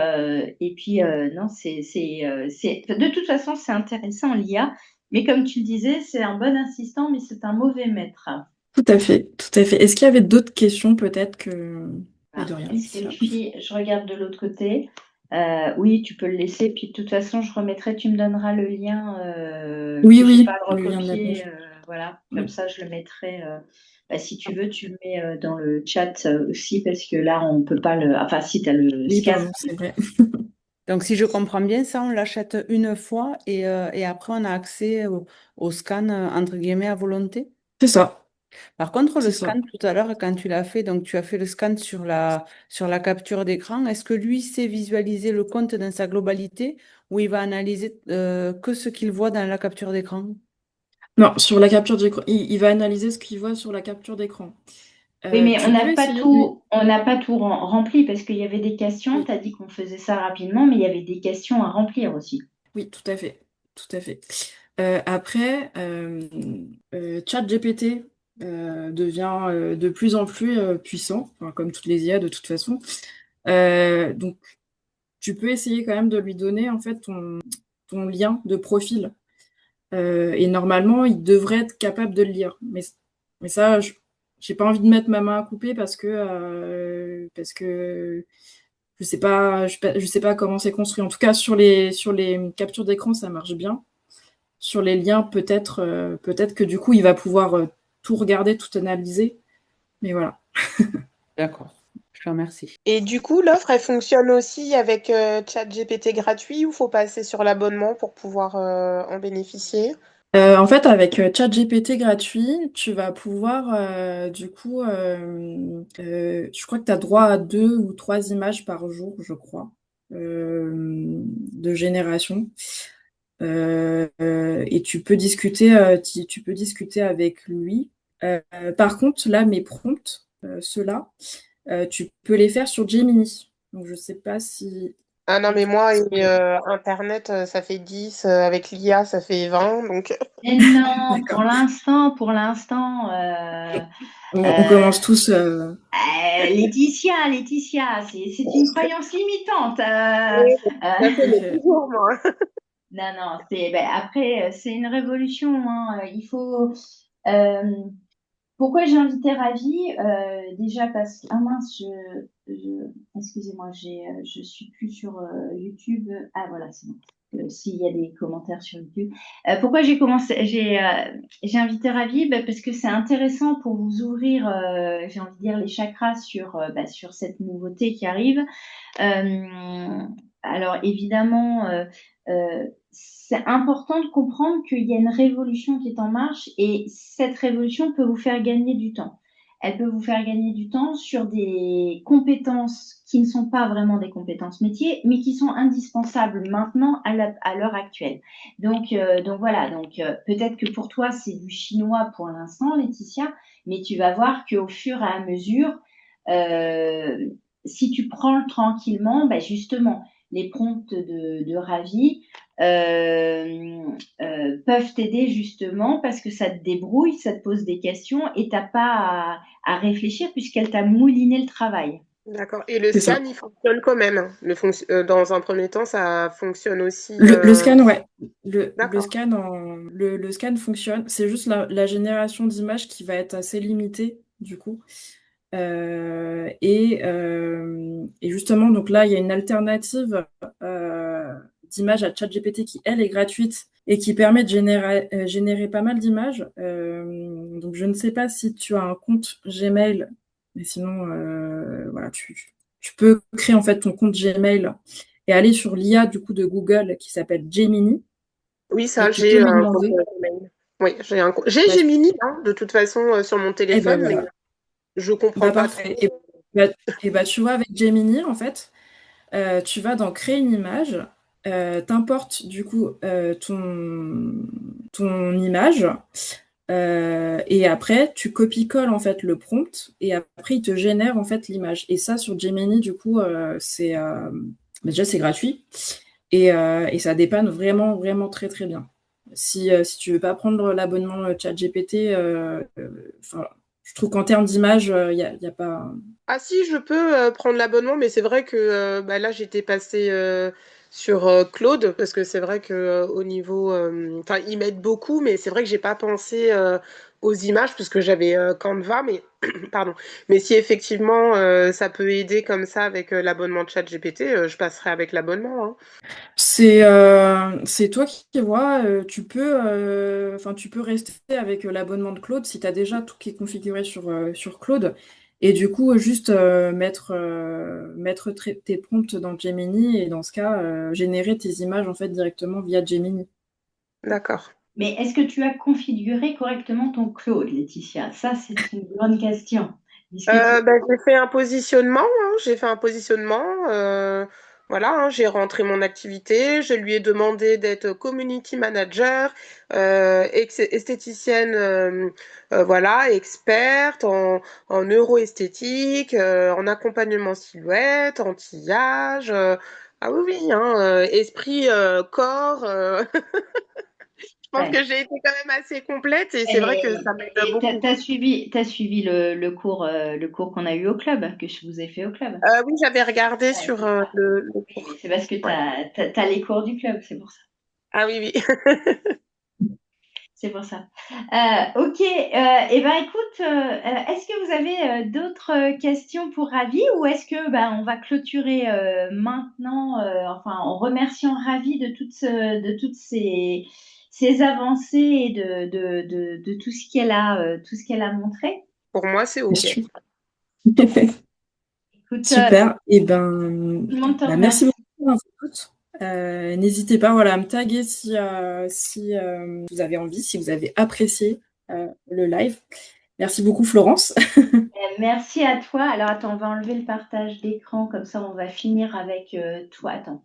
puis non, de toute façon c'est intéressant l'IA, mais comme tu le disais, c'est un bon assistant, mais c'est un mauvais maître. Tout à fait, tout à fait. Est-ce qu'il y avait d'autres questions peut-être que... Pas de rien. Est-ce que les filles, je regarde de l'autre côté. Oui, tu peux le laisser. Puis de toute façon, je remettrai, tu me donneras le lien. Oui, Que j'ai oui, pas à le le lien de la recopier. page. Voilà, comme Oui. ça, je le mettrai. Si tu veux, tu le mets dans le chat aussi, parce que là, on peut pas le. Enfin, si tu as le Oui, scan. pardon, c'est vrai. Donc, si je comprends bien ça, on l'achète une fois et après, on a accès au scan, entre guillemets, à volonté. C'est ça, Par contre, le c'est ça. scan, tout à l'heure, quand tu l'as fait, donc tu as fait le scan sur la capture d'écran, est-ce que lui sait visualiser le compte dans sa globalité ou il va analyser que ce qu'il voit dans la capture d'écran? Non, sur la capture d'écran, il va analyser ce qu'il voit sur la capture d'écran. Oui, mais Tu peux essayer. Oui, on n'a pas tout rempli parce qu'il y avait des questions. oui, Tu as dit qu'on faisait ça rapidement, mais il y avait des questions à remplir aussi. oui, tout à fait, tout à fait. Après, ChatGPT devient de plus en plus puissant, enfin, comme toutes les IA de toute façon. Donc, tu peux essayer quand même de lui donner en fait ton lien de profil. Et normalement, il devrait être capable de le lire. Mais ça, j'ai pas envie de mettre ma main à couper parce que je sais pas comment c'est construit. En tout cas, sur les captures d'écran, ça marche bien. Sur les liens, peut-être que du coup, il va pouvoir tout regarder, tout analyser. Mais voilà. D'accord, je te remercie. Et du coup, l'offre, elle fonctionne aussi avec ChatGPT gratuit ou faut passer sur l'abonnement pour pouvoir en bénéficier? En fait, avec ChatGPT gratuit, tu vas pouvoir, du coup, je crois que tu as droit à 2 ou 3 images par jour, je crois, de génération. Et tu peux discuter avec lui. Par contre, là, mes prompts, ceux-là, tu peux les faire sur Gemini. Donc, je sais pas si... Ah non, mais moi, et, Internet, ça fait 10, avec l'IA, ça fait 20, donc... Et non, D'accord. pour l'instant, On commence tous... Laetitia, c'est une croyance limitante. Oui, ça fait tout à mais fait. toujours, moi. Non, non, après, c'est une révolution, hein. Il faut. euh, Pourquoi j'ai invité Ravi? Déjà parce que. Ah mince, excusez-moi, je suis plus sur YouTube. Ah voilà, c'est bon. S'il y a des commentaires sur YouTube. Pourquoi j'ai invité Ravi? Parce que c'est intéressant pour vous ouvrir, j'ai envie de dire, les chakras sur cette nouveauté qui arrive. Euh, alors évidemment, c'est important de comprendre qu'il y a une révolution qui est en marche et cette révolution peut vous faire gagner du temps. Elle peut vous faire gagner du temps sur des compétences qui ne sont pas vraiment des compétences métiers, mais qui sont indispensables maintenant à l'heure actuelle. Donc voilà, peut-être que pour toi c'est du chinois pour l'instant, Laetitia, mais tu vas voir qu'au fur et à mesure, euh, si tu prends tranquillement, justement, les prompts de Ravi peuvent t'aider justement parce que ça te débrouille, ça te pose des questions et t'as pas à réfléchir puisqu'elle t'a mouliné le travail. D'accord. Et le C'est ça. scan, il fonctionne quand même, hein. Dans un premier temps, ça fonctionne aussi. Le scan, ouais. D'accord. Le scan fonctionne. C'est juste la génération d'images qui va être assez limitée, du coup. Et justement, donc là, il y a une alternative d'image à ChatGPT qui, elle, est gratuite et qui permet de générer pas mal d'images. Donc, je ne sais pas si tu as un compte Gmail, mais sinon, voilà, tu peux créer en fait ton compte Gmail et aller sur l'IA du coup de Google qui s'appelle Gemini Oui, et ça, tu peux j'ai lui un compte demander. Gmail. Oui, j'ai Bah, Gemini, hein, de toute façon, sur mon eh ben téléphone, mais voilà, je comprends bah pas trop. parfait. Et bah, tu vois, avec Gemini, en fait, tu vas dans créer une image, t'importes du coup ton image, et après tu copies-colles en fait le prompt, et après il te génère en fait l'image. Et ça sur Gemini, du coup, déjà c'est gratuit, et ça dépanne vraiment, vraiment très très bien. Si tu veux pas prendre l'abonnement ChatGPT, enfin, je trouve qu'en termes d'image, y a pas. Ah si, je peux prendre l'abonnement, mais c'est vrai que là, j'étais passée sur Claude, parce que c'est vrai que au niveau... Enfin, ils m'aident beaucoup, mais c'est vrai que j'ai pas pensé aux images, parce que j'avais Canva, mais... Pardon. Mais si effectivement ça peut aider comme ça avec l'abonnement de ChatGPT, je passerai avec l'abonnement, hein. C'est toi qui vois, tu peux rester avec l'abonnement de Claude si tu as déjà tout qui est configuré sur Claude. Et du coup, juste mettre tes prompts dans Gemini et dans ce cas, générer tes images en fait directement via Gemini. D'accord. Mais est-ce que tu as configuré correctement ton Claude, Laetitia? Ça, c'est une bonne question. Est-ce que tu... J'ai fait un positionnement, hein, j'ai fait un positionnement, voilà, hein, j'ai rentré mon activité, je lui ai demandé d'être community manager, esthéticienne, voilà, experte en neuroesthétique, en accompagnement silhouette, anti-âge, ah oui, oui, hein, esprit, corps, je pense Ouais. que j'ai été quand même assez complète et c'est vrai que ça m'aide beaucoup. T'as suivi le cours qu'on a eu au club, que je vous ai fait au club. Oui, j'avais regardé Ouais, sur c'est ça. le Oui, cours. mais c'est parce que Ouais. t'as les cours du club, c'est pour ça. Ah oui, oui. C'est pour ça. Ok, et ben écoute, est-ce que vous avez d'autres questions pour Ravi ou est-ce que on va clôturer maintenant, enfin en remerciant Ravi de toutes ces avancées et de tout ce tout ce qu'elle a montré. Pour moi, c'est Je OK. suis- Écoute, Super. Et ben, tout le monde te merci remercie. beaucoup pour votre écoute. N'hésitez pas, voilà, à me taguer si vous avez envie, si vous avez apprécié le live. Merci beaucoup, Florence. Merci à toi. Alors attends, on va enlever le partage d'écran, comme ça on va finir avec toi. Attends.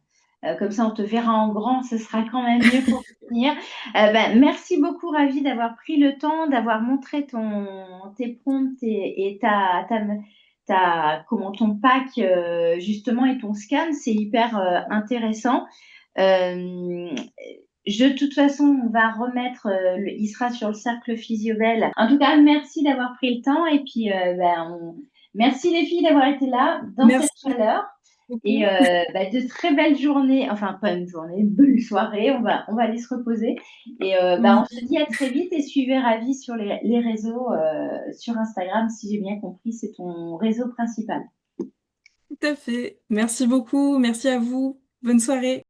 Comme ça on te verra en grand, ce sera quand même mieux pour finir. Merci beaucoup, Ravi, d'avoir pris le temps, d'avoir montré tes prompts et comment ton pack justement et ton scan. C'est hyper intéressant. Euh, de toute façon, on va remettre, il sera sur le cercle Physiobel. En tout cas, merci d'avoir pris le temps et puis merci les filles d'avoir été là dans cette Merci. chaleur. Et de très belles journées, enfin pas une journée, une belle soirée, on va aller se reposer. Et on se Oui, dit à très vite et suivez Ravi sur les réseaux, sur Instagram, si j'ai bien compris, c'est ton réseau principal. tout à fait. Merci beaucoup. Merci à vous. Bonne soirée.